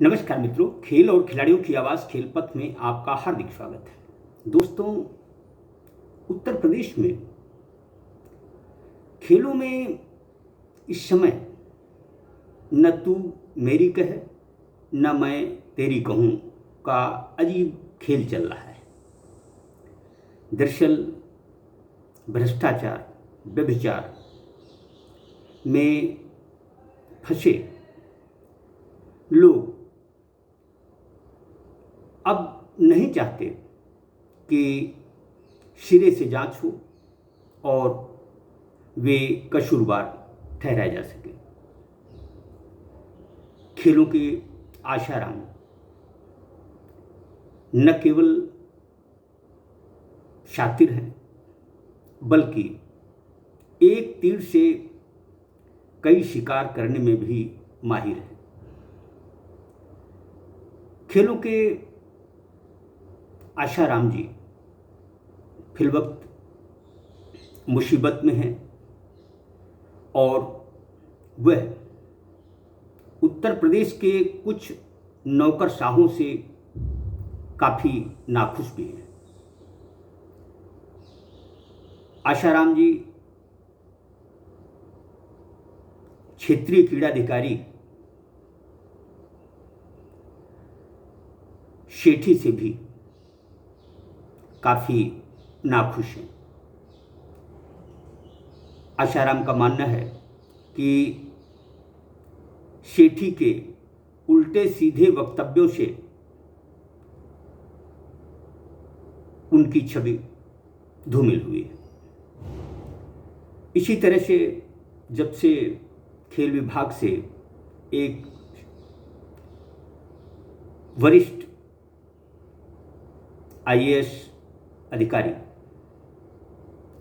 नमस्कार मित्रों, खेल और खिलाड़ियों की आवाज़ खेल पथ में आपका हार्दिक स्वागत है। दोस्तों, उत्तर प्रदेश में खेलों में इस समय न तू मेरी कहे न मैं तेरी कहूँ का अजीब खेल चल रहा है। दरअसल भ्रष्टाचार, व्यभिचार में फंसे लोग अब नहीं चाहते कि सिरे से जांच हो और वे कसूरवार ठहराए जा सके। खेलों के आशाराम न केवल शातिर हैं, बल्कि एक तीर से कई शिकार करने में भी माहिर हैं। खेलों के आशाराम जी फिलवक्त मुसीबत में हैं और वह उत्तर प्रदेश के कुछ नौकरशाहों से काफ़ी नाखुश भी हैं। आशाराम जी क्षेत्रीय क्रीड़ाधिकारी सेठी से भी काफ़ी नाखुश हैं। आशाराम का मानना है कि सेठी के उल्टे सीधे वक्तव्यों से उनकी छवि धूमिल हुई है। इसी तरह से जब से खेल विभाग से एक वरिष्ठ आईएएस अधिकारी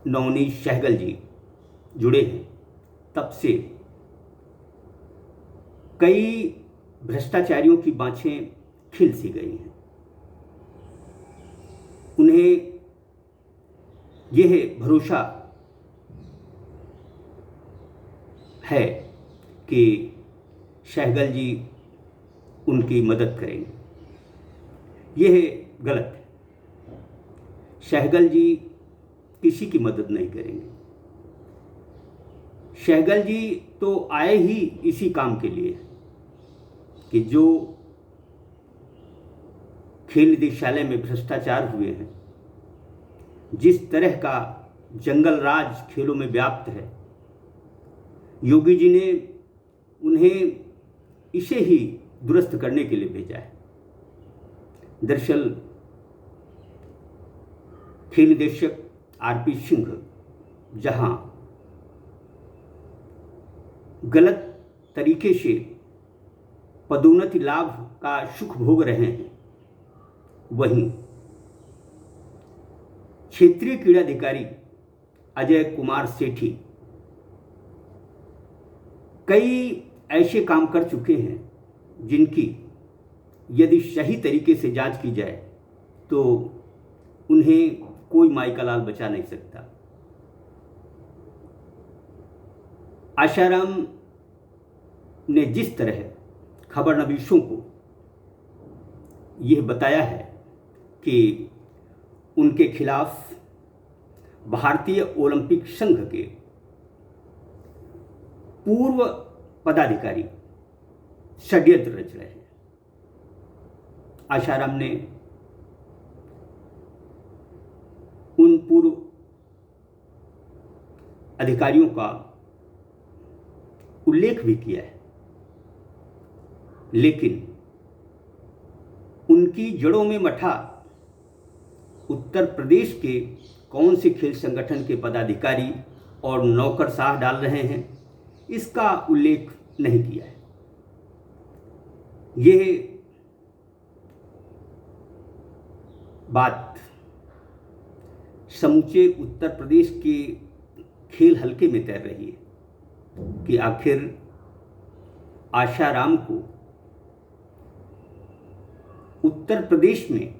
नवनीत सहगल जी जुड़े हैं, तब से कई भ्रष्टाचारियों की बाँछें खिल सी गई हैं। उन्हें यह भरोसा है कि सहगल जी उनकी मदद करेंगे। यह गलत है। सहगल जी किसी की मदद नहीं करेंगे। सहगल जी तो आए ही इसी काम के लिए कि जो खेल निदेशालय में भ्रष्टाचार हुए हैं, जिस तरह का जंगल राज खेलों में व्याप्त है, योगी जी ने उन्हें इसे ही दुरुस्त करने के लिए भेजा है। दरअसल खेल निदेशक आरपी सिंह जहां गलत तरीके से पदोन्नति लाभ का सुख भोग रहे हैं, वहीं क्षेत्रीय क्रीड़ाधिकारी अजय कुमार सेठी कई ऐसे काम कर चुके हैं जिनकी यदि सही तरीके से जांच की जाए तो उन्हें कोई माई का लाल बचा नहीं सकता। आशाराम ने जिस तरह खबरनवीशों को यह बताया है कि उनके खिलाफ भारतीय ओलंपिक संघ के पूर्व पदाधिकारी षड्यंत्र रच रहे हैं, आशाराम ने उन पूर्व अधिकारियों का उल्लेख भी किया है, लेकिन उनकी जड़ों में मठा उत्तर प्रदेश के कौन से खेल संगठन के पदाधिकारी और नौकरशाह डाल रहे हैं, इसका उल्लेख नहीं किया है। यह बात समूचे उत्तर प्रदेश के खेल हलके में तैर रही है कि आखिर आशाराम को उत्तर प्रदेश में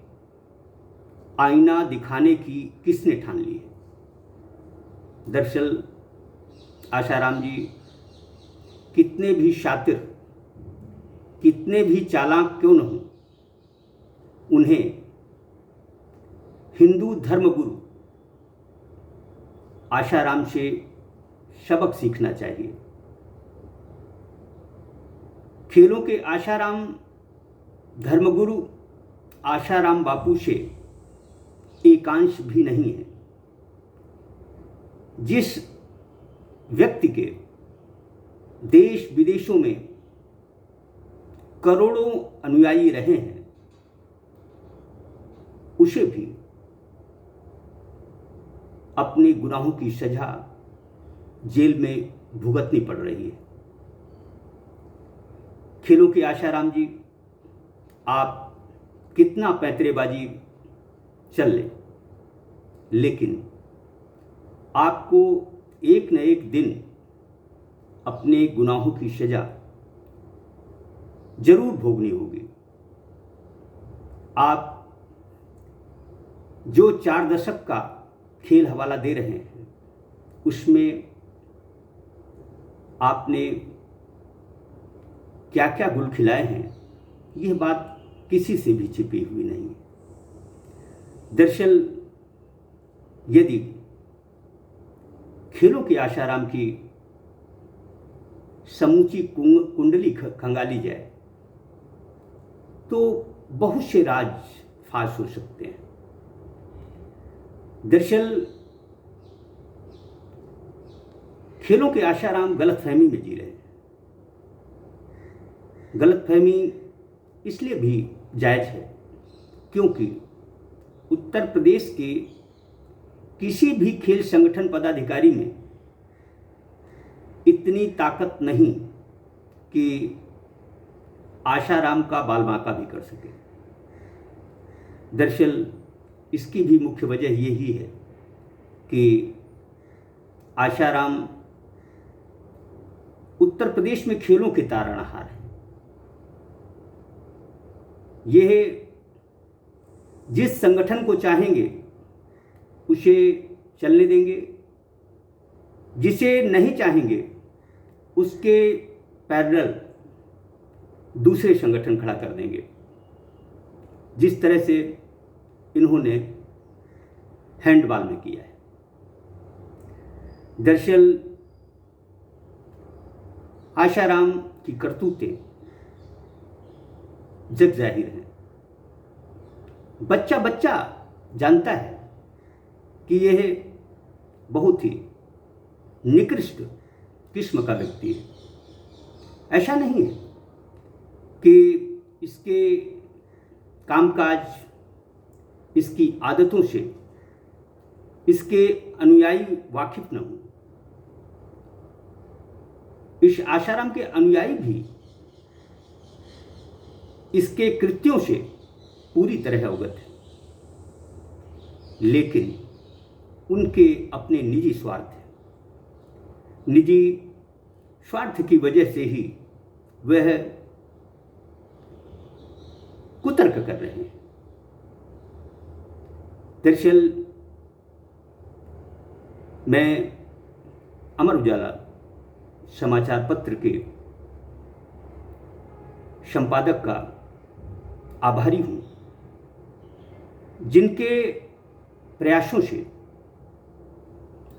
आईना दिखाने की किसने ठान ली है। दरअसल आशाराम जी कितने भी शातिर कितने भी चालाक क्यों न हों, उन्हें हिंदू धर्मगुरु आशाराम से सबक सीखना चाहिए। खेलों के आशाराम धर्मगुरु आशाराम बापू से एकांश भी नहीं है। जिस व्यक्ति के देश विदेशों में करोड़ों अनुयायी रहे हैं, उसे भी अपने गुनाहों की सजा जेल में भुगतनी पड़ रही है। खेलों के आशाराम जी, आप कितना पैंतरेबाजी चल लें, लेकिन आपको एक न एक दिन अपने गुनाहों की सजा जरूर भोगनी होगी। आप जो 4 दशक का खेल हवाला दे रहे हैं, उसमें आपने क्या क्या गुल खिलाए हैं, यह बात किसी से भी छिपी हुई नहीं है। दरअसल यदि खेलों के आशाराम की समूची कुंडली खंगाली जाए तो बहुत से राज फाश हो सकते हैं। दरअसल खेलों के आशाराम गलतफहमी में जी रहे हैं। गलतफहमी इसलिए भी जायज है क्योंकि उत्तर प्रदेश के किसी भी खेल संगठन पदाधिकारी में इतनी ताकत नहीं कि आशाराम का बालबांका भी कर सके। दरअसल इसकी भी मुख्य वजह यही है कि आशाराम उत्तर प्रदेश में खेलों के तारणहार हैं। यह जिस संगठन को चाहेंगे उसे चलने देंगे, जिसे नहीं चाहेंगे उसके पैरेलल दूसरे संगठन खड़ा कर देंगे। जिस तरह से इन्होंने हैंडबॉल में किया है। दरअसल आशाराम की करतूतें जग जाहिर हैं। बच्चा बच्चा जानता है कि यह बहुत ही निकृष्ट किस्म का व्यक्ति है। ऐसा नहीं है कि इसके कामकाज, इसकी आदतों से इसके अनुयायी वाकिफ न हो। इस आशाराम के अनुयायी भी इसके कृत्यों से पूरी तरह अवगत है, लेकिन उनके अपने निजी स्वार्थ हैं। निजी स्वार्थ की वजह से ही वह कुतर्क कर रहे हैं। दरअसल मैं अमर उजाला समाचार पत्र के संपादक का आभारी हूं, जिनके प्रयासों से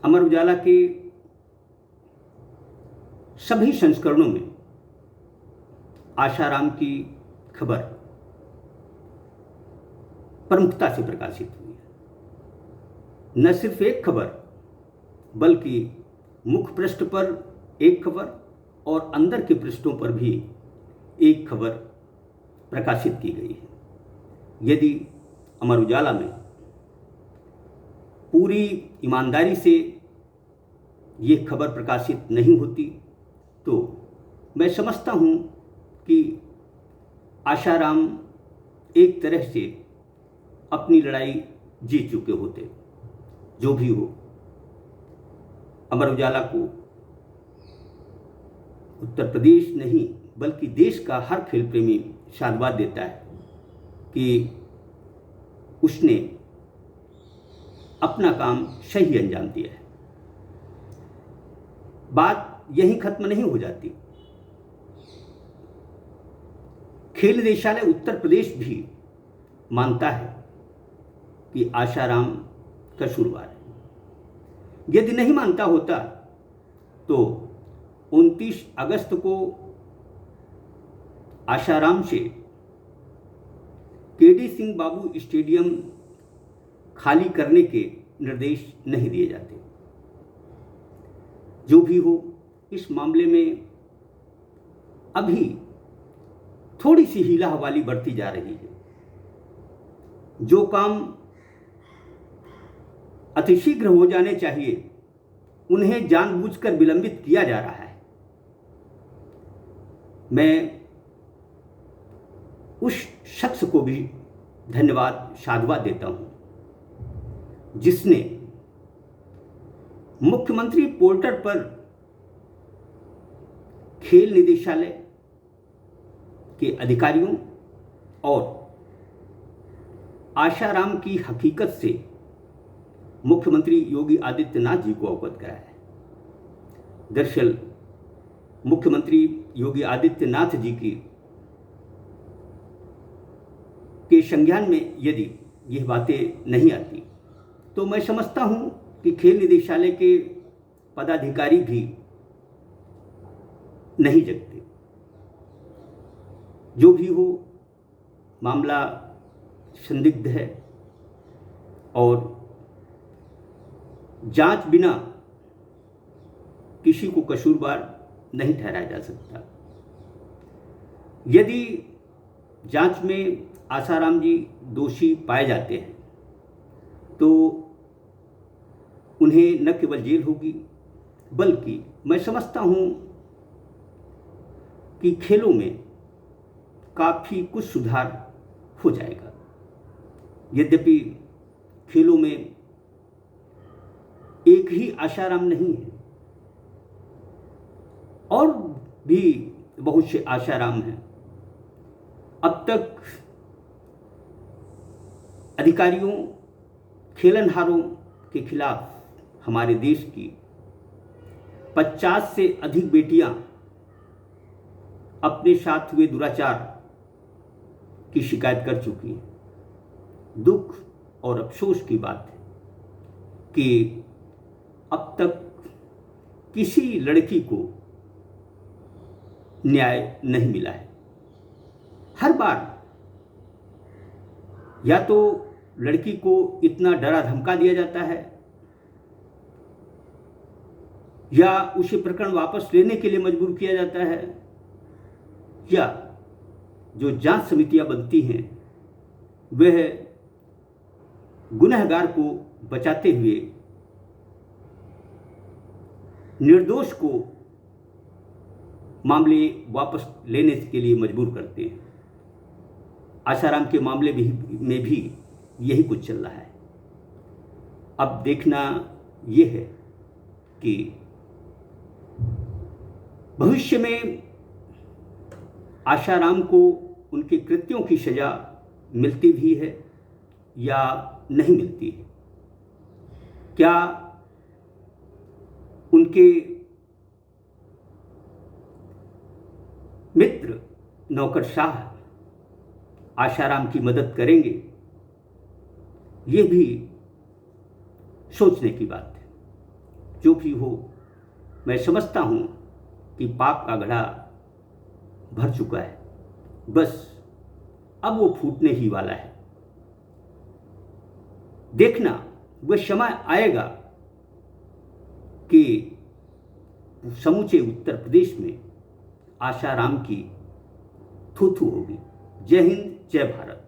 अमर उजाला के सभी संस्करणों में आशाराम की खबर प्रमुखता से प्रकाशित हुई है। न सिर्फ एक खबर, बल्कि मुख्य पृष्ठ पर एक खबर और अंदर के पृष्ठों पर भी एक खबर प्रकाशित की गई है। यदि अमर उजाला में पूरी ईमानदारी से ये खबर प्रकाशित नहीं होती तो मैं समझता हूँ कि आशाराम एक तरह से अपनी लड़ाई जीत चुके होते। जो भी हो, अमर उजाला को उत्तर प्रदेश नहीं बल्कि देश का हर खेल प्रेमी साधुवाद देता है कि उसने अपना काम सही अंजाम दिया है। बात यहीं खत्म नहीं हो जाती। खेल निदेशालय उत्तर प्रदेश भी मानता है कि आशाराम कसूरवार है। यदि नहीं मानता होता तो 29 अगस्त को आशाराम से केडी सिंह बाबू स्टेडियम खाली करने के निर्देश नहीं दिए जाते। जो भी हो, इस मामले में अभी थोड़ी सी हीला हवाली बरती जा रही है। जो काम अतिशीघ्र हो जाने चाहिए उन्हें जानबूझकर विलंबित किया जा रहा है। मैं उस शख्स को भी धन्यवाद साधुवाद देता हूं जिसने मुख्यमंत्री पोर्टल पर खेल निदेशालय के अधिकारियों और आशाराम की हकीकत से मुख्यमंत्री योगी आदित्यनाथ जी को अवगत कराया है। दरअसल मुख्यमंत्री योगी आदित्यनाथ जी के संज्ञान में यदि यह बातें नहीं आती तो मैं समझता हूं कि खेल निदेशालय के पदाधिकारी भी नहीं जगते। जो भी हो, मामला संदिग्ध है और जांच बिना किसी को कसूरवार नहीं ठहराया जा सकता। यदि जांच में आशाराम जी दोषी पाए जाते हैं तो उन्हें न केवल जेल होगी बल्कि मैं समझता हूं कि खेलों में काफ़ी कुछ सुधार हो जाएगा। यद्यपि खेलों में एक ही आशाराम नहीं है, और भी बहुत से आशाराम हैं। अब तक अधिकारियों, खेलनहारों के खिलाफ हमारे देश की 50 से अधिक बेटियां अपने साथ हुए दुराचार की शिकायत कर चुकी हैं। दुख और अफसोस की बात है कि अब तक किसी लड़की को न्याय नहीं मिला है। हर बार या तो लड़की को इतना डरा धमका दिया जाता है या उसे प्रकरण वापस लेने के लिए मजबूर किया जाता है, या जो जांच समितियां बनती हैं वह गुनहगार को बचाते हुए निर्दोष को मामले वापस लेने के लिए मजबूर करते हैं। आशाराम के मामले में भी यही कुछ चल रहा है। अब देखना यह है कि भविष्य में आशाराम को उनके कृत्यों की सजा मिलती भी है या नहीं मिलती है। क्या उनके मित्र नौकरशाह आशाराम की मदद करेंगे? ये भी सोचने की बात है। जो भी हो, मैं समझता हूं कि पाप का घड़ा भर चुका है, बस अब वो फूटने ही वाला है। देखना वह समय आएगा कि समूचे उत्तर प्रदेश में आशाराम की थू थू होगी। जय हिंद, जय भारत।